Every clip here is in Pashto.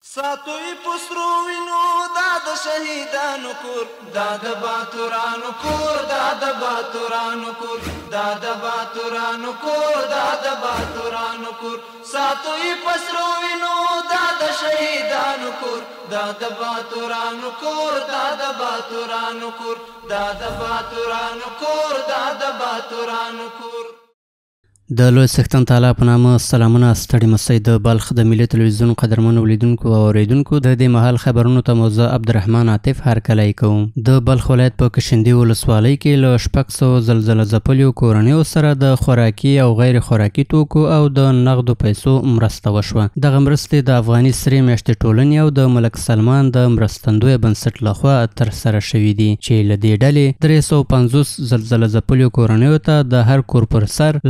ساتوی پسرو وینو دا د شهیدانو کور دا د باتورانو کور دا د باتورانو کور دا د باتورانو کور دا د باتورانو کور ساتوی پسرو وینو دا د شهیدانو کور دا د باتورانو کور دا د باتورانو کور دا د باتورانو کور دا د باتورانو کور د لوی څښتن تعالی په نامه سلامونه ستړي مسئ د بلخ د ملي تلویزیون قدرمنو ولیدونکو او اوریدونکو د دې مهال خبرونو ته موزه عبدالرحمن عاطف هرکلی کوم. د بلخ ولایت په کشندي ولسوالۍ کې له 600 زلزله ځپلیو کورنیو سره د خوراکي او غیر خوراکي توکو او د نغدو پیسو مرسته وشوه. دغه مرستې د افغاني سرې میاشتې ټولنې او د ملک سلمان د مرستندوی بنسټ لخوا ترسره شوي دي چې له دې ډلې 350 زلزله ځپلیو کورنیو ته د هر کور پر سر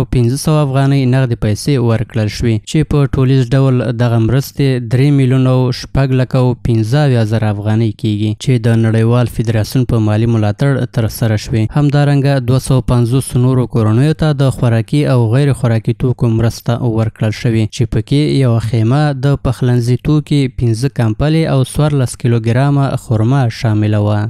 1500 افغانۍ نغدي پیسې ورکړل شوې چې په ټولیز ډول دغه مرستې 3,6,15,000 افغانۍ کیږي چې د نړیوال فدراسیون په مالی ملاتړ ترسره شوې. همدارنګه 250 نورو کورنیو ته د خوراکي او غیر خوراکي توکو مرسته ورکړل شوې چې پکې یو خیمه د پخلنځي توکي 15 کمپلې او 14 کیلوګرامه خرما شامله وه.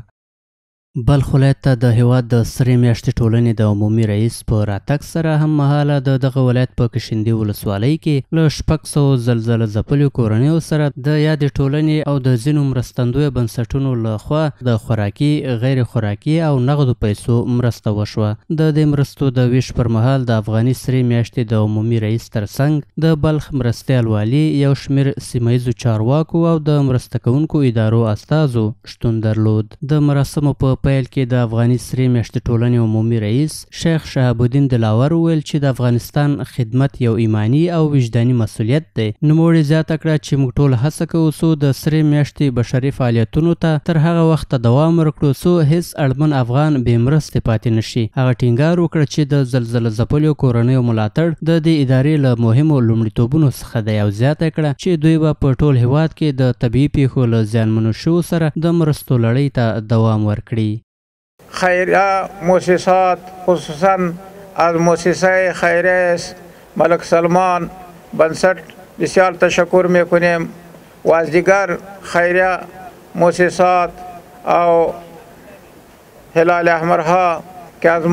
بلخ ولایت ته د هیواد د سرې میاشتې ټولنې د عمومي رئیس په راتګ سره هم مهاله د دغه ولایت په کشندي ولسوالۍ کې له 600 زلزله ځپلیو کورنیو سره د یادې ټولنې او د ځینو مرستندویه بنسټونو لخوا د خوراکي غیر خوراکي او نغدو پیسو مرسته وشوه. د دې مرستو د ویش پر مهال د افغاني سرې میاشتې د عمومي رئیس ترڅنګ د بلخ مرستیال والي یو شمېر سیمه ییزو چارواکو او د مرسته کوونکو ادارو استازو شتون درلود. د مراسمو په پیل کې د افغاني سرې میاشتې ټولنې عمومي رئیس شیخ شهاب الدین دلاور وویل چې د افغانستان خدمت یو ایمانی او وجداني مسؤلیت دی. نوموړي زیاته کړه چې موږ ټول هڅه کوو څو د سرې میاشتې بشري فعالیتونو ته تر هغه وخته دوام ورکړو څو هیڅ اړمن افغان بې مرستې پاتې نشي. هغه ټینګار وکړ چې د زلزله ځپلیو کورنیو ملاتړ د دې ادارې له مهمو لومړیتوبونو څخه دی او زیاته کړه چې دوی به په ټول هیواد کې د طبیعي پیښو له زیانمنو شویو سره د مرستو لړۍ ته دوام ورکړي. خیریه مؤسسات خصوصا از مؤسسه خیریه ملک سلمان بنسٹ بسیار تشکر میکنیم و از دیگر خیریه مؤسسات او هلال احمر ها که از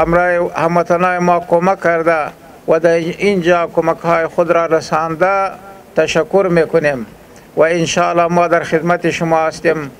امرای هموطنان ما کمک کرده و در اینجا کمک های خود را رسانده تشکر میکنیم و انشاءالله ما در خدمت شما هستیم.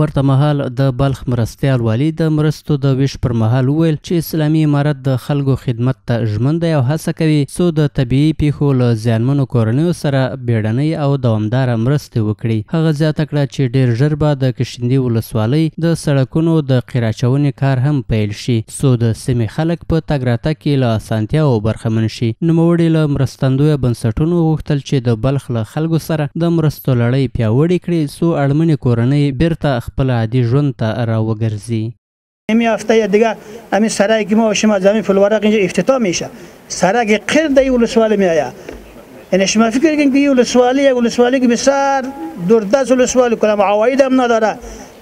ورته مهال د بلخ مرستیال والی د مرستو د ویش پر مهال وویل چې اسلامي امارت د خلکو خدمت ته ژمن دی او هڅه کوي څو د طبیعي پیښو له زیانمنو کورنیو سره بیړنۍ او دوامداره مرستې وکړي. هغه زیاته کړه چې ډیر ژر به د کشندي ولسوالۍ د سړکونو د قیراچونې کار هم پیل شي څو د سیمې خلک په تګ راتګ کې له اسانتیاوو برخمن شي. نوموړي له مرستندویه بنسټونو غوښتل چې د بلخ له خلکو سره د مرستو لړۍ پیاوړې کړي څو اړمنې کورنۍ بیرته خپل عادي ژوند ته راوګرځي. همین هفته دیگه همین سرک ما و شما زمین فلورق اینجا افتتاح میشه. سرک قرد ای ولسوالی میآید. یعنی شما فکر کنید که ولسوالی که بسیار دوردست ولسوالی کنم عواید هم نداره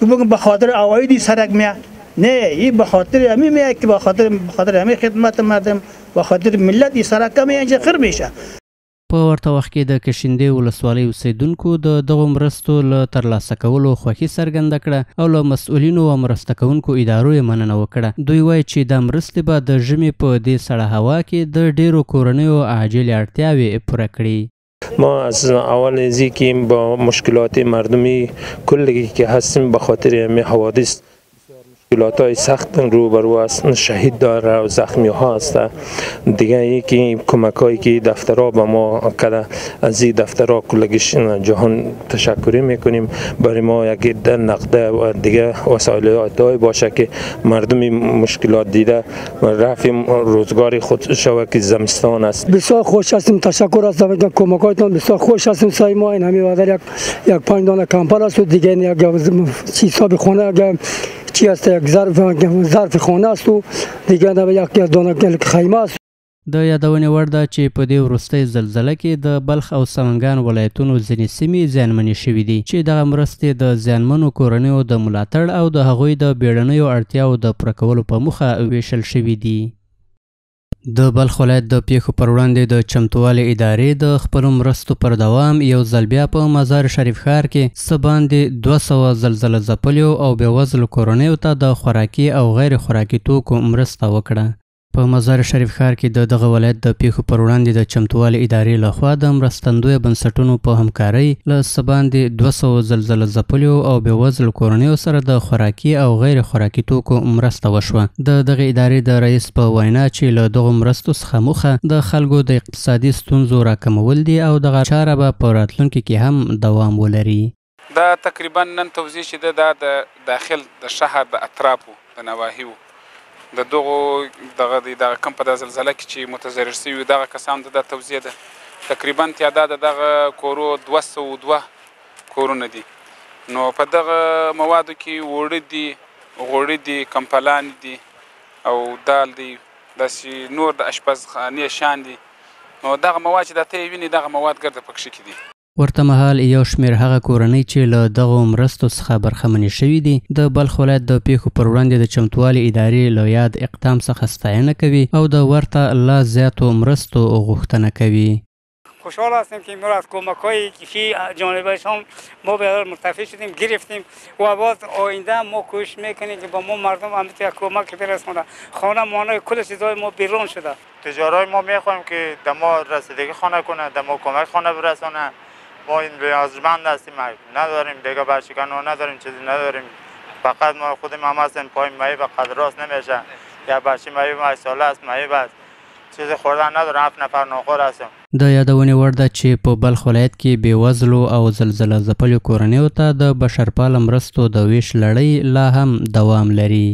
که بگم به خاطر عوایدی سرک میاد. نه این به خاطر همین میاد که به خاطر همین خدمت مردم به خاطر ملت این سرک هم اینجا خیر میشه. په ورته وخت کې د کشندي ولسوالۍ اوسیدونکو د دغو مرستو له ترلاسه کولو خوښي څرګنده کړه او له مسؤلینو او مرسته کوونکو ادارو یې مننه وکړه. دوی وایي چې دا مرستې به د ژمي په دې سړه هوا کې د ډیرو کورنیو عاجلې اړتیاوې پوره کړي. ما از اول از اینکه با مشکلات مردمی کلی که هستیم به خاطر همین حوادث مشکلات های سخت روبرو است، شهید داره و زخمی ها است. دیگه یکی کمک هایی که دفترها به ما کده از این دفترها کلگیش جهان تشکری میکنیم. برای ما یکی در نقده و دیگه وسایل دای باشه که مردمی مشکلات دیده رفع روزگاری خود شوه که زمستان است. بسیار خوش هستیم، تشکر از کمک هایتان، بسیار خوش هستیم. سای ما این همین وادر یک 5 دانه کمپل است و دیگه یک چیزا خونه چی است، یک ظرف خانه است و دیگه یک دانه خیمه است. د یادونې وړ ده چې په دې وروستۍ زلزله کې د بلخ او سمنګان ولایتونو ځینې سیمې زیانمنې شوي دي چې دغه مرستې د زیانمنو کورنیو د ملاتړ او د هغوی د بیړنیو اړتیاوو د پوره کولو په موخه ویشل شوي دي. د بلخ ولایت د پیښو پر وړاندې د چمتووالي ادارې د خپلو مرستو پر دوام یو ځل بیا په مزار شریف ښار کې څه باندې 200 زلزله ځپلیو او بېوزلو کورنیو ته د خوراکي او غیر خوراکي توکو مرسته وکړه. په مزار شریف ښار کې د دغه ولایت د پیښو پر وړاندې د چمتووالي ادارې لخوا د مرستندویه بنسټونو په همکارۍ له څه باندې 200 زلزله ځپلیو او بېوزلو کورنیو سره د خوراکي او غیر خوراکي توکو مرسته وشوه. د دغه ادارې د رئیس په وینا چې له دغو مرستو څخه موخه د خلکو د اقتصادي ستونزو راکمول دي او دغه چاره به په راتلونکي کې هم دوام ولري. دا تقریبا نن توضیح چې ده د داخل د شهر د اطرافو د نواحیو د دغه کم په زلزله کې چې متضرر شوي دغه کسانو ته دا توضیح ده. تقریبا تعداد دغه کورو 202 کورونه دي. نو په دغه موادو کې غوړي دي، کمپلان دي او دال دي، داسې نور د اشپزخانې شیان دي. نو دغه مواد چې دا ته یې ویني دغه مواد ګرده پکښې کې دي. ورته مهال یو شمېر هغه کورنۍ چې له دغو مرستو څخه برخمنې شوي دي د بلخ ولایت د پیښو پر وړاندې د چمتووالي ادارې له یاد اقدام څخه ستاینه کوي او د ورته لا زیاتو مرستو غوښتنه کوي. خوشحال هستیم که امروز از کمک‌های کیفی جانب شما ما به مرتفع شدیم، گرفتیم و باز آینده ما کوشش میکنیم که با ما مردم همین کمک برسونه. خانه مانای کل چیزای ما بیرون شده. تجارای ما میخوایم که دما رسیدگی خانه کنه، دما کمک خانه برسونه. ما این نیازمند هستیم، نداریم دیگه برشکن و نداریم چیزی نداریم. فقط ما خودم هم هستیم پای مایی به قدر راست نمیشه. یا برشی مایی ما ساله است، مایی بس چیزی خوردن ندارم، 7 نفر ناخور هستیم. د یادونې وړ ده چې په بلخ ولایت کې بېوزلو او زلزله ځپلیو کورنیو ته د بشرپاله مرستو د ویش لړۍ لا هم دوام لري.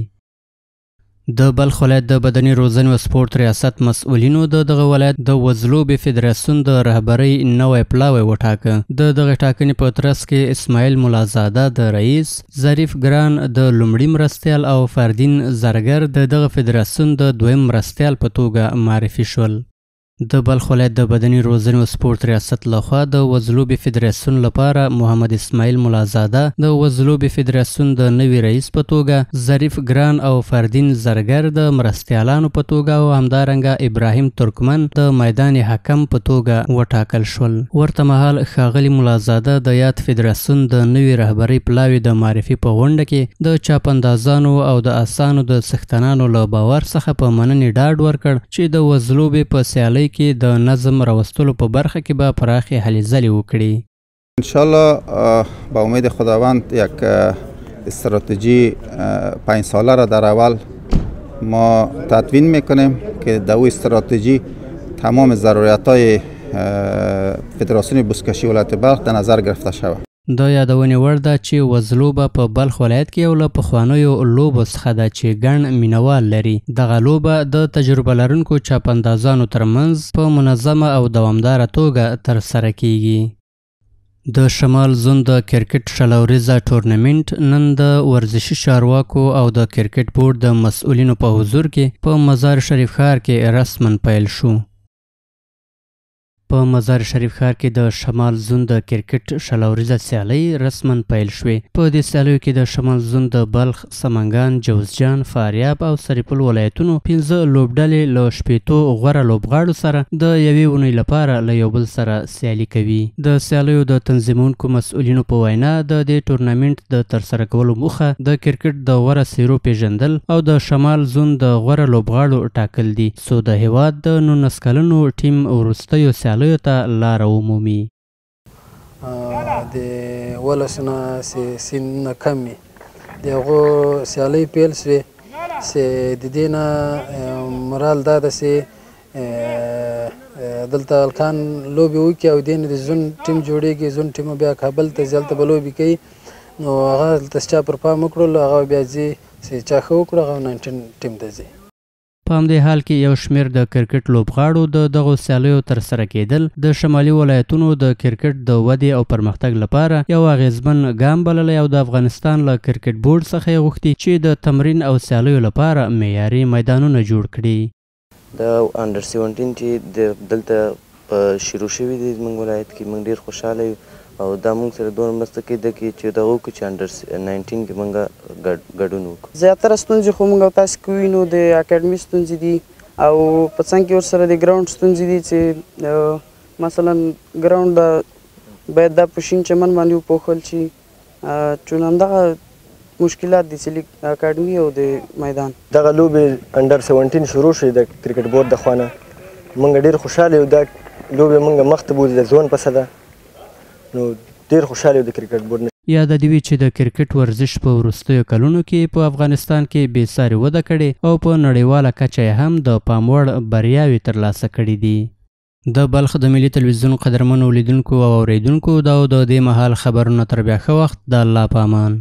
د بلخ ولایت د بدني روزنې او سپورت ریاست مسؤلینو د دغه ولایت د وزلوبې فدراسیون د رهبرۍ نوی پلاوی وټاکه. د دغه ټاکنې په ترڅ کې اسماعیل ملازاده د رئیس، ظریف ګران د لومړي مرستیال او فردین زرګر د دغه فدراسیون د دویم مرستیال په توګه معرفي شول. د بلخ ولایت د بدني روزنې او سپورت ریاست لخوا د وزلوبې فدراسیون لپاره محمد اسماعیل ملازاده د وزلوبې فدراسیون د نوي رئیس په توګه، ظریف ګران او فردین زرګر د مرستیالانو په توګه او همدارنګه ابراهیم ترکمن د میدان حکم په توګه وټاکل شول. ورته مهال ښاغلي ملازاده د یاد فدراسیون د نوي رهبرۍ پلاوي د معرفي په غونډه کې د چاپندازانو او د اسانو د څښتنانو له باور څخه په مننې ډاډ ورکړ چې د وزلوبې په سیالۍ کې د نظم راوستلو په برخه کې به پراخې هلې ځلې وکړي. انشالله با امید خداوند یک استراتژی 5 ساله را در اول ما تدوین میکنیم که در او استراتژی تمام ضرورت‌های فدراسیون بزکشی ولایت بلخ در نظر گرفته شود. د یادونې وړ ده چې وزلوبه په بلخ ولایت کې یو له پخوانیو لوبو څخه ده چې ګڼ مینوال لري. دغه لوبه د تجربه لرونکو چاپندازانو ترمنځ په منظمه او دوامداره توګه ترسره کیږي. د شمال زون د کرکټ شلوریزه ټورنمنټ نن د ورزشي چارواکو او د کرکټ بورډ د مسؤلینو په حضور کې په مزار شریف ښار کې رسما پیل شو. په مزار شریف ښار کې د شمال زون د کرکټ شلوریزه سیالۍ رسما پیل شوې. په دې سیالیو کې د شمال زون د بلخ، سمنګان، جوزجان، فاریاب او سرپل ولایتونو 15 لوبډلې له 15 غوره لوبغاړو سره د یوې اونۍ لپاره له یو بل سره سیالي کوي. د سیالیو د تنظیمونکو مسؤلینو په وینا د دې ټورنمنټ د ترسره کولو موخه د کرکټ د غوره څیرو پیژندل او د شمال زون د غوره لوبغاړو ټاکل دي څو د هیواد د 19 کلنو ټیم وروستیو سیالیو ته لار ومومي. د ولسونه سیندونه کم وي د هغو سیالۍ پیل شوې چې د دې نه مرال دا ده چې دلته هلکان لوبې وکړي او دې نه د زون ټیم جوړېږي. زون ټیم بیا کابل ته ځي، هلته به لوبې کوي. نو هغه هلته چا پر پام وکړلو هغه بیا ځي چې چا ښه وکړو هغه 19 ټیم ته ځي. په همدې حال کې یو شمېر د کرکټ لوبغاړو د دغو سیالیو ترسره کېدل د شمالي ولایتونو د کرکټ د ودې او پرمختګ لپاره یو اغیزمن ګام بللی او د افغانستان له کرکټ بورډ څخه یې غوښتي چې د تمرین او سیالیو لپاره معیاري میدانونه جوړ کړي. د انډر 17 چې دلته شروع شوي دي زموږ ولایت کې موږ ډېر خوشحاله یو او دا موږ سره دومره مرسته کېده چې دغه وکړو چې انډر 19 کې موږ ګډون وکړو. زیاتره ستونزې خو موږ او تاسې که وینو د اکاډمي ستونزې دي او په څنګ کې ورسره د ګراوند ستونزې دي چې مثلا ګراوند باید دا په شین چمن باندې وپوښل شي چون همدغه مشکلات دي چې لیګ اکاډمي او د میدان دغه لوبې انډر 17 شروع شوې د کرکټ بورډ د خوا نه موږ ډېر خوشحاله یو دا لوبې موږ مخته بوځي د زون پسه ده نو ډېر خوشحاله یو د کرکټ بورډ نه یاد دې وي چې د کرکټ ورزش په وروستیو کلونو کې په افغانستان کې بې ساري وده کړې او په نړیواله کچه یې هم د پام وړ بریاوې ترلاسه کړې دي د بلخ د ملي تلویزیون قدرمنو لیدونکو او اوریدونکو دا د دې مهال خبرونه تر بیا ښه وخت د الله په امان